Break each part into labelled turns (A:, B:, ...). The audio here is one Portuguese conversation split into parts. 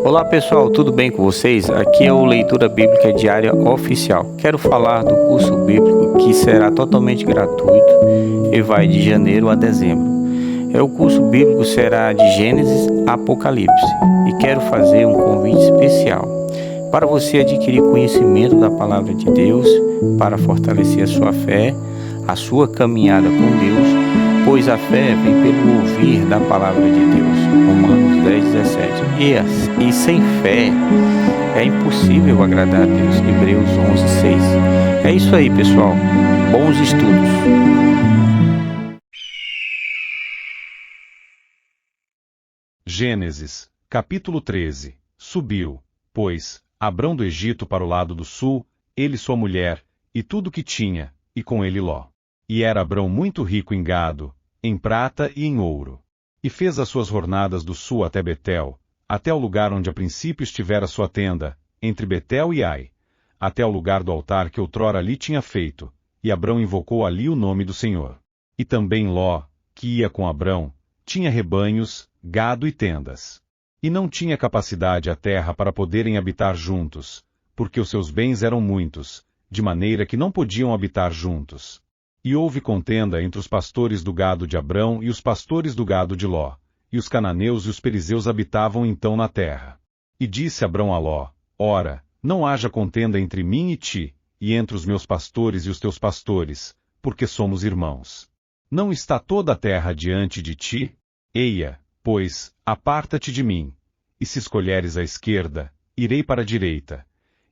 A: Olá pessoal, tudo bem com vocês? Aqui é o Leitura Bíblica Diária Oficial. Quero falar do curso bíblico que será totalmente gratuito e vai de janeiro a dezembro. O curso bíblico será de Gênesis a Apocalipse e quero fazer um convite especial para você adquirir conhecimento da Palavra de Deus, para fortalecer a sua fé, a sua caminhada com Deus, pois a fé vem pelo ouvir da Palavra de Deus. Romanos 10:17. E sem fé é impossível agradar a Deus. Hebreus 11:6. É isso aí, pessoal. Bons estudos.
B: Gênesis, capítulo 13. Subiu, pois, Abrão do Egito para o lado do sul, ele e sua mulher, e tudo o que tinha, e com ele Ló. E era Abrão muito rico em gado, em prata e em ouro. E fez as suas jornadas do sul até Betel, até o lugar onde a princípio estivera sua tenda, entre Betel e Ai, até o lugar do altar que outrora ali tinha feito, e Abrão invocou ali o nome do Senhor. E também Ló, que ia com Abrão, tinha rebanhos, gado e tendas. E não tinha capacidade a terra para poderem habitar juntos, porque os seus bens eram muitos, de maneira que não podiam habitar juntos. E houve contenda entre os pastores do gado de Abrão e os pastores do gado de Ló, e os cananeus e os perizeus habitavam então na terra. E disse Abrão a Ló: Ora, não haja contenda entre mim e ti, e entre os meus pastores e os teus pastores, porque somos irmãos. Não está toda a terra diante de ti? Eia, pois, aparta-te de mim. E se escolheres a esquerda, irei para a direita.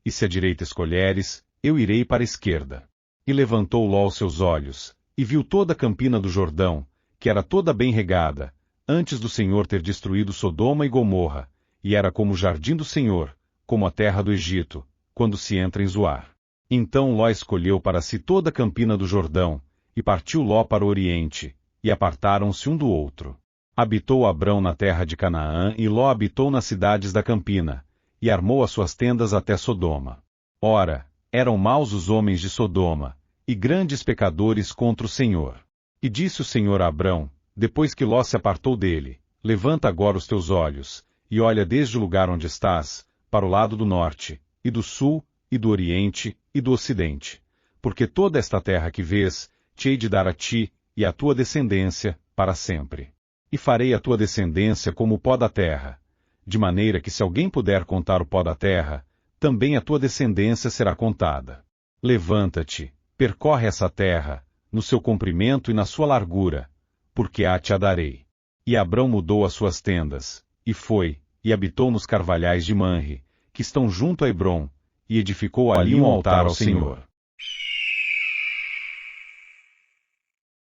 B: E se a direita escolheres, eu irei para a esquerda. E levantou Ló os seus olhos, e viu toda a campina do Jordão, que era toda bem regada, antes do Senhor ter destruído Sodoma e Gomorra, e era como o jardim do Senhor, como a terra do Egito, quando se entra em Zoar. Então Ló escolheu para si toda a campina do Jordão, e partiu Ló para o oriente, e apartaram-se um do outro. Habitou Abrão na terra de Canaã, e Ló habitou nas cidades da campina, e armou as suas tendas até Sodoma. Ora, eram maus os homens de Sodoma, e grandes pecadores contra o Senhor. E disse o Senhor a Abrão, depois que Ló se apartou dele: Levanta agora os teus olhos, e olha desde o lugar onde estás, para o lado do norte, e do sul, e do oriente, e do ocidente. Porque toda esta terra que vês, te hei de dar a ti, e à tua descendência, para sempre. E farei a tua descendência como o pó da terra, de maneira que se alguém puder contar o pó da terra, também a tua descendência será contada. Levanta-te, percorre essa terra, no seu comprimento e na sua largura, porque a darei. E Abrão mudou as suas tendas, e foi, e habitou nos carvalhais de Manre, que estão junto a Hebrom, e edificou ali um altar ao Senhor.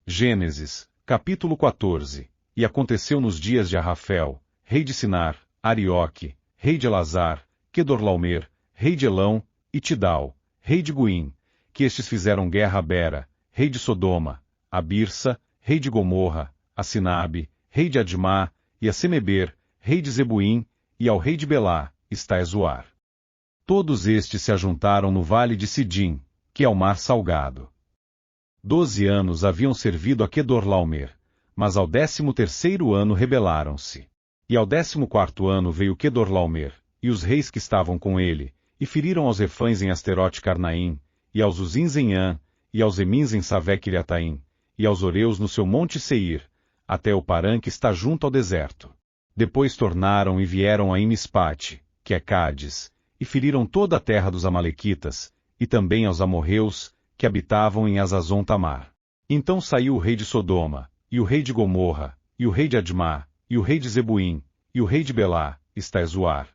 B: Gênesis, capítulo 14. E aconteceu nos dias de Arrafel, rei de Sinar, Arioque, rei de Elazar, Quedorlaomer, rei de Elão, e Tidal, rei de Goim, que estes fizeram guerra a Bera, rei de Sodoma, a Birsa, rei de Gomorra, a Sinabe, rei de Admá, e a Semeber, rei de Zebuim, e ao rei de Belá, está Zoar. Todos estes se ajuntaram no vale de Sidim, que é o mar salgado. 12 anos haviam servido a Quedorlaomer, mas ao 13º ano rebelaram-se. E ao 14º ano veio Quedorlaomer, e os reis que estavam com ele, e feriram aos refães em Asterote Carnaim, e aos Uzins em An, e aos Emins em Savec-Iriataim, e aos Oreus no seu monte Seir, até o Parã que está junto ao deserto. Depois tornaram e vieram a Imispate, que é Cádiz, e feriram toda a terra dos Amalequitas, e também aos amorreus, que habitavam em Azazon Tamar. Então saiu o rei de Sodoma, e o rei de Gomorra, e o rei de Admá, e o rei de Zebuim, e o rei de Belá, está Zoar,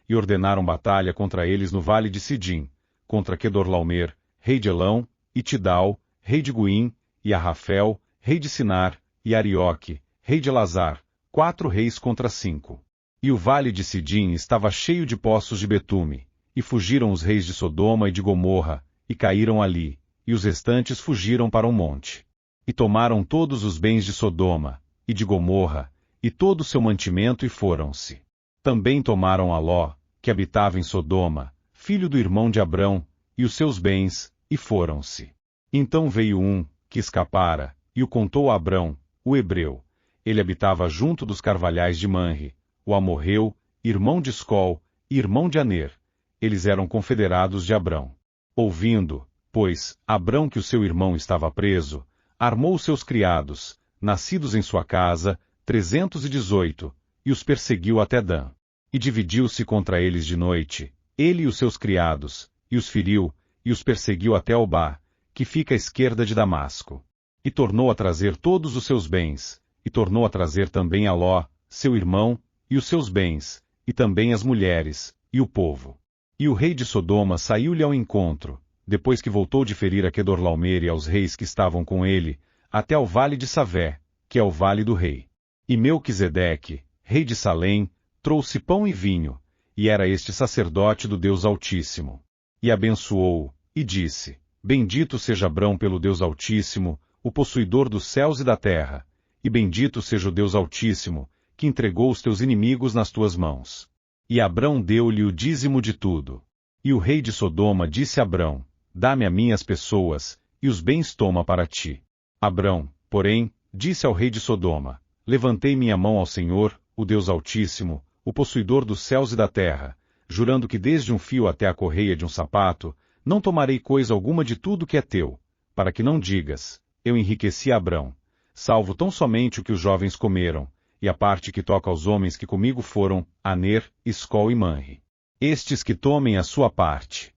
B: e ordenaram batalha contra eles no vale de Sidim, contra Quedorlaomer, rei de Elão, e Tidal, rei de Goim, e Arrafel, rei de Sinar, e Arioque, rei de Elazar, 4 reis contra 5. E o vale de Sidim estava cheio de poços de betume, e fugiram os reis de Sodoma e de Gomorra, e caíram ali, e os restantes fugiram para o monte. E tomaram todos os bens de Sodoma, e de Gomorra, e todo o seu mantimento e foram-se. Também tomaram a Ló, que habitava em Sodoma, filho do irmão de Abrão, e os seus bens, e foram-se. Então veio um, que escapara, e o contou a Abrão, o hebreu. Ele habitava junto dos carvalhais de Manre, o amorreu, irmão de Escol, e irmão de Aner. Eles eram confederados de Abrão. Ouvindo, pois, Abrão que o seu irmão estava preso, armou os seus criados, nascidos em sua casa, 318, e os perseguiu até Dan. E dividiu-se contra eles de noite, ele e os seus criados, e os feriu, e os perseguiu até Obá, que fica à esquerda de Damasco. E tornou a trazer todos os seus bens, e tornou a trazer também a Ló, seu irmão, e os seus bens, e também as mulheres, e o povo. E o rei de Sodoma saiu-lhe ao encontro, depois que voltou de ferir a Quedorlaomer e aos reis que estavam com ele, até ao vale de Savé, que é o vale do rei. E Melquisedeque, rei de Salém, trouxe pão e vinho, e era este sacerdote do Deus Altíssimo. E abençoou-o, e disse, Bendito seja Abrão pelo Deus Altíssimo, o possuidor dos céus e da terra, e bendito seja o Deus Altíssimo, que entregou os teus inimigos nas tuas mãos. E Abrão deu-lhe o dízimo de tudo. E o rei de Sodoma disse a Abrão, Dá-me a mim as pessoas, e os bens toma para ti. Abrão, porém, disse ao rei de Sodoma, Levantei minha mão ao Senhor, o Deus Altíssimo, o possuidor dos céus e da terra, jurando que desde um fio até a correia de um sapato, não tomarei coisa alguma de tudo que é teu, para que não digas, eu enriqueci a Abrão, salvo tão somente o que os jovens comeram, e a parte que toca aos homens que comigo foram, Aner, Escol e Manre. Estes que tomem a sua parte.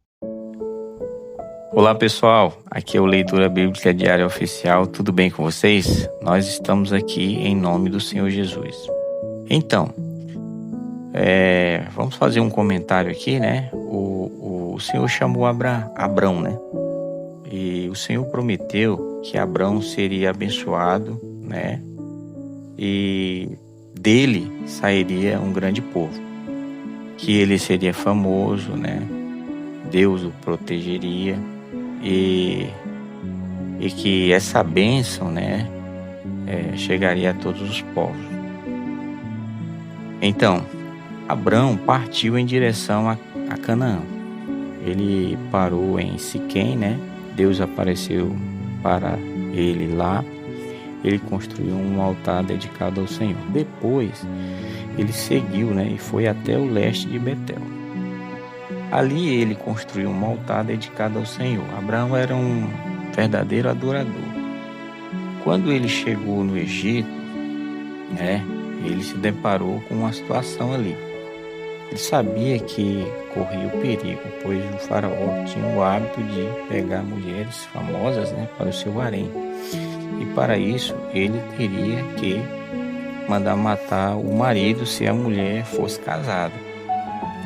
A: Olá pessoal, aqui é o Leitura Bíblica Diária Oficial, tudo bem com vocês? Nós estamos aqui em nome do Senhor Jesus. Então, vamos fazer um comentário aqui, né? O Senhor chamou Abrão, né? E o Senhor prometeu que Abrão seria abençoado, né? E dele sairia um grande povo, que ele seria famoso, né? Deus o protegeria e que essa bênção, né? Chegaria a todos os povos. Então, Abrão partiu em direção a Canaã. Ele parou em Siquém, né? Deus apareceu para ele lá. Ele construiu um altar dedicado ao Senhor. Depois, ele seguiu, né? E foi até o leste de Betel. Ali ele construiu um altar dedicado ao Senhor. Abraão era um verdadeiro adorador. Quando ele chegou no Egito, né? Ele se deparou com uma situação ali. Ele sabia que corria o perigo, pois o faraó tinha o hábito de pegar mulheres famosas, né, para o seu harém. E para isso ele teria que mandar matar o marido se a mulher fosse casada.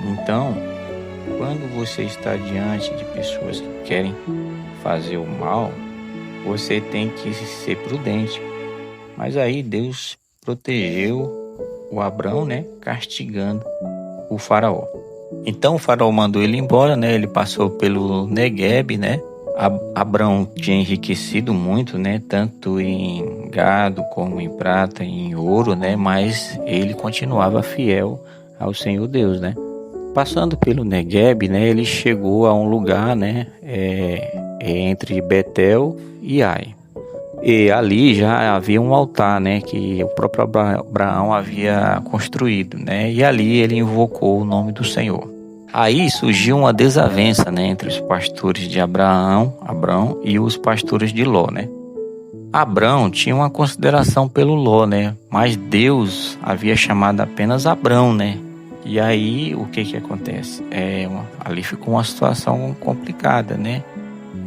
A: Então, quando você está diante de pessoas que querem fazer o mal, você tem que ser prudente. Mas aí Deus protegeu o Abrão, né, castigando o faraó. Então o faraó mandou ele embora, né? Ele passou pelo Negueb, né? Abrão tinha enriquecido muito, né? Tanto em gado como em prata, em ouro, né? Mas ele continuava fiel ao Senhor Deus, né? Passando pelo Negueb, né? Ele chegou a um lugar, né? Entre Betel e Ai. E ali já havia um altar, né, que o próprio Abraão havia construído, né, e ali ele invocou o nome do Senhor. Aí surgiu uma desavença, né, entre os pastores de Abrão e os pastores de Ló, né. Abrão tinha uma consideração pelo Ló, né, mas Deus havia chamado apenas Abrão, né. E aí o que acontece? Ali ficou uma situação complicada, né.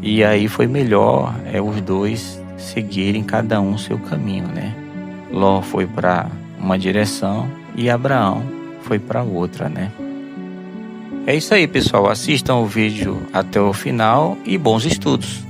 A: E aí foi melhor os dois seguirem cada um seu caminho, né? Ló foi para uma direção e Abraão foi para outra, né? É isso aí, pessoal. Assistam o vídeo até o final e bons estudos.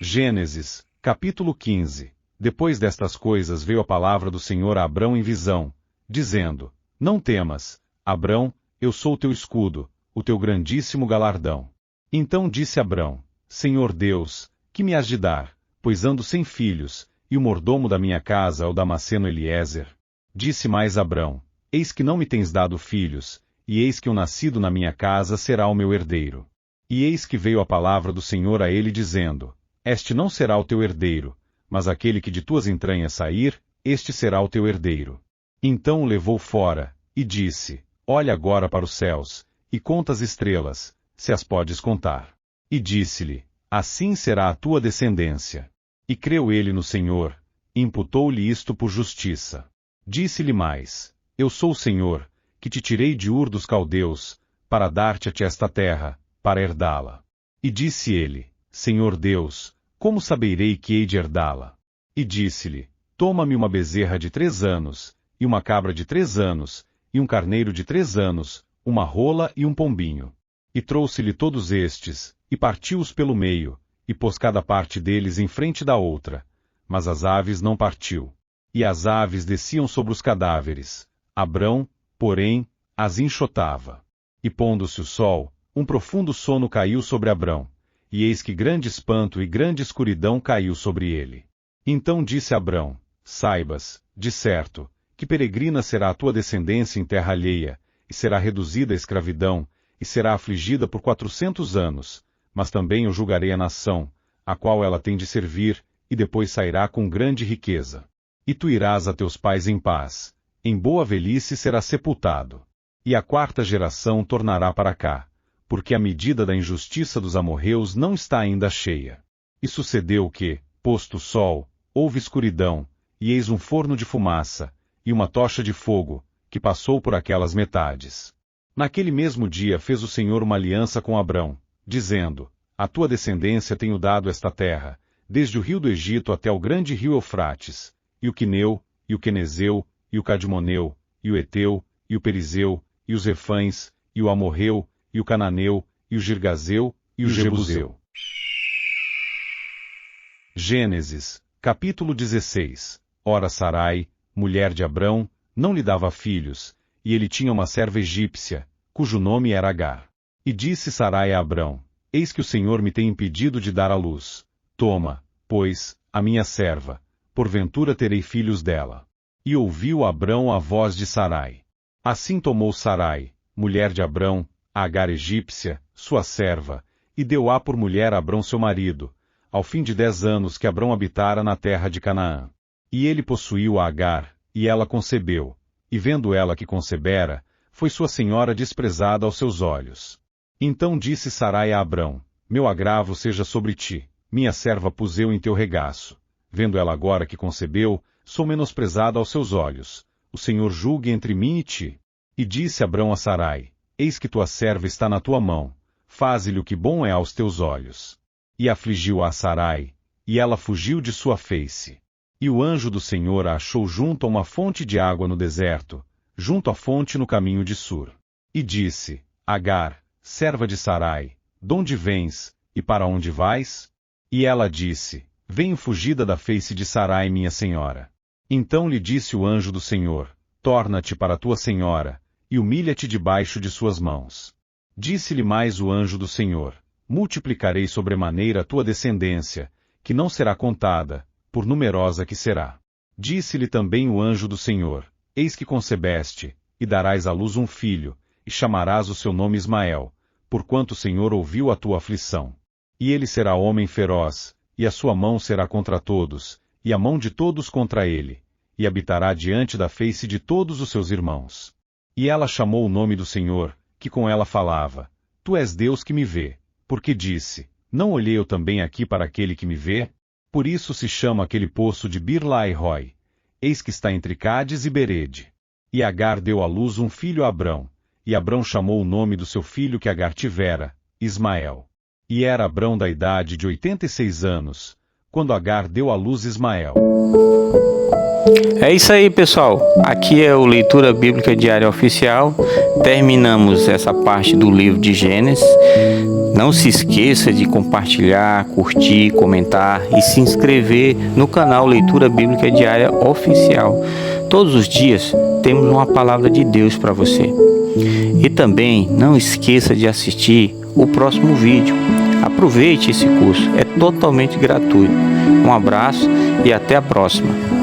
B: Gênesis, capítulo 15. Depois destas coisas veio a palavra do Senhor a Abrão em visão, dizendo, Não temas, Abrão, eu sou o teu escudo, o teu grandíssimo galardão. Então disse Abrão, Senhor Deus, que me has de dar, pois ando sem filhos, e o mordomo da minha casa é o Damasceno Eliezer? Disse mais Abrão, Eis que não me tens dado filhos, e eis que o nascido na minha casa será o meu herdeiro. E eis que veio a palavra do Senhor a ele dizendo, Este não será o teu herdeiro, mas aquele que de tuas entranhas sair, este será o teu herdeiro. Então o levou fora, e disse, olha agora para os céus, e conta as estrelas, se as podes contar. E disse-lhe, assim será a tua descendência. E creu ele no Senhor, e imputou-lhe isto por justiça. Disse-lhe mais, eu sou o Senhor, que te tirei de Ur dos Caldeus, para dar-te a ti esta terra, para herdá-la. E disse ele, Senhor Deus, como saberei que hei de herdá-la? E disse-lhe, toma-me uma bezerra de 3 anos, e uma cabra de 3 anos, e um carneiro de 3 anos, uma rola e um pombinho. E trouxe-lhe todos estes, e partiu-os pelo meio, e pôs cada parte deles em frente da outra. Mas as aves não partiu. E as aves desciam sobre os cadáveres. Abrão, porém, as enxotava. E pondo-se o sol, um profundo sono caiu sobre Abrão, e eis que grande espanto e grande escuridão caiu sobre ele. Então disse Abrão, saibas, de certo, que peregrina será a tua descendência em terra alheia, e será reduzida à escravidão, e será afligida por 400 anos, mas também eu julgarei a nação, a qual ela tem de servir, e depois sairá com grande riqueza. E tu irás a teus pais em paz, em boa velhice serás sepultado. E a 4ª geração tornará para cá, porque a medida da injustiça dos amorreus não está ainda cheia. E sucedeu que, posto o sol, houve escuridão, e eis um forno de fumaça, e uma tocha de fogo, que passou por aquelas metades. Naquele mesmo dia fez o Senhor uma aliança com Abrão, dizendo, a tua descendência tenho dado esta terra, desde o rio do Egito até o grande rio Eufrates, e o Quineu, e o Quenezeu, e o Cadmoneu, e o Eteu, e o Perizeu, e os Refães, e o Amorreu, e o Cananeu, e o Girgazeu, e o Jebuseu. Gênesis, capítulo 16. Ora Sarai, mulher de Abrão, não lhe dava filhos, e ele tinha uma serva egípcia, cujo nome era Agar. E disse Sarai a Abrão, eis que o Senhor me tem impedido de dar à luz. Toma, pois, a minha serva, porventura terei filhos dela. E ouviu Abrão a voz de Sarai. Assim tomou Sarai, mulher de Abrão, a Agar egípcia, sua serva, e deu-a por mulher a Abrão seu marido, ao fim de 10 anos que Abrão habitara na terra de Canaã. E ele possuiu a Agar, e ela concebeu, e vendo ela que concebera, foi sua senhora desprezada aos seus olhos. Então disse Sarai a Abrão, meu agravo seja sobre ti, minha serva pus eu em teu regaço. Vendo ela agora que concebeu, sou menosprezada aos seus olhos. O Senhor julgue entre mim e ti. E disse Abrão a Sarai, eis que tua serva está na tua mão, faze-lhe o que bom é aos teus olhos. E afligiu a Sarai, e ela fugiu de sua face. E o anjo do Senhor a achou junto a uma fonte de água no deserto, junto à fonte no caminho de Sur. E disse, Agar, serva de Sarai, donde vens, e para onde vais? E ela disse, venho fugida da face de Sarai minha senhora. Então lhe disse o anjo do Senhor, torna-te para tua senhora, e humilha-te debaixo de suas mãos. Disse-lhe mais o anjo do Senhor, multiplicarei sobremaneira a tua descendência, que não será contada, por numerosa que será. Disse-lhe também o anjo do Senhor, eis que concebeste, e darás à luz um filho, e chamarás o seu nome Ismael, porquanto o Senhor ouviu a tua aflição. E ele será homem feroz, e a sua mão será contra todos, e a mão de todos contra ele, e habitará diante da face de todos os seus irmãos. E ela chamou o nome do Senhor, que com ela falava, Tu és Deus que me vê, porque disse, não olhei eu também aqui para aquele que me vê? Por isso se chama aquele poço de Bir-Lahai-Roi, eis que está entre Cádiz e Berede. E Agar deu à luz um filho a Abrão, e Abrão chamou o nome do seu filho que Agar tivera, Ismael. E era Abrão da idade de 86 anos, quando Agar deu à luz Ismael.
A: É isso aí, pessoal. Aqui é o Leitura Bíblica Diária Oficial. Terminamos essa parte do livro de Gênesis. Não se esqueça de compartilhar, curtir, comentar e se inscrever no canal Leitura Bíblica Diária Oficial. Todos os dias temos uma palavra de Deus para você. E também não esqueça de assistir o próximo vídeo. Aproveite esse curso, é totalmente gratuito. Um abraço e até a próxima.